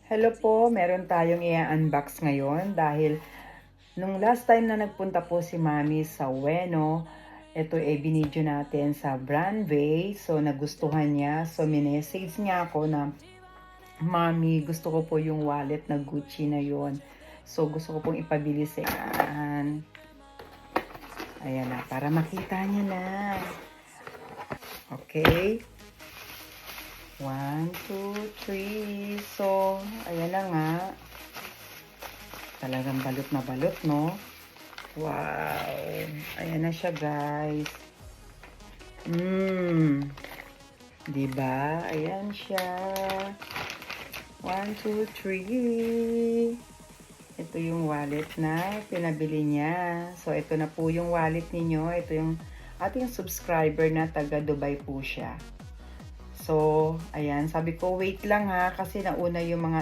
Hello po, meron tayong i-unbox ngayon dahil nung last time na nagpunta po si Mami sa Ueno, ito ay binidyo natin sa Brandway. So nagustuhan niya. So minessage niya ako na, Mami, gusto ko po yung wallet na Gucci na yon. So gusto ko pong ipabili sa inyo. Ayan na, para makita niya na. Okay. 1, 2, 3. So, ayan na nga. Talagang balot na balot, no? Wow! Ayan na siya, guys. Diba? Ayan siya. 1, 2, 3. Ito yung wallet na pinabili niya. So, ito na po yung wallet ninyo. Ito yung ating subscriber na taga Dubai po siya. So, ayan. Sabi ko, wait lang ha. Kasi nauna yung mga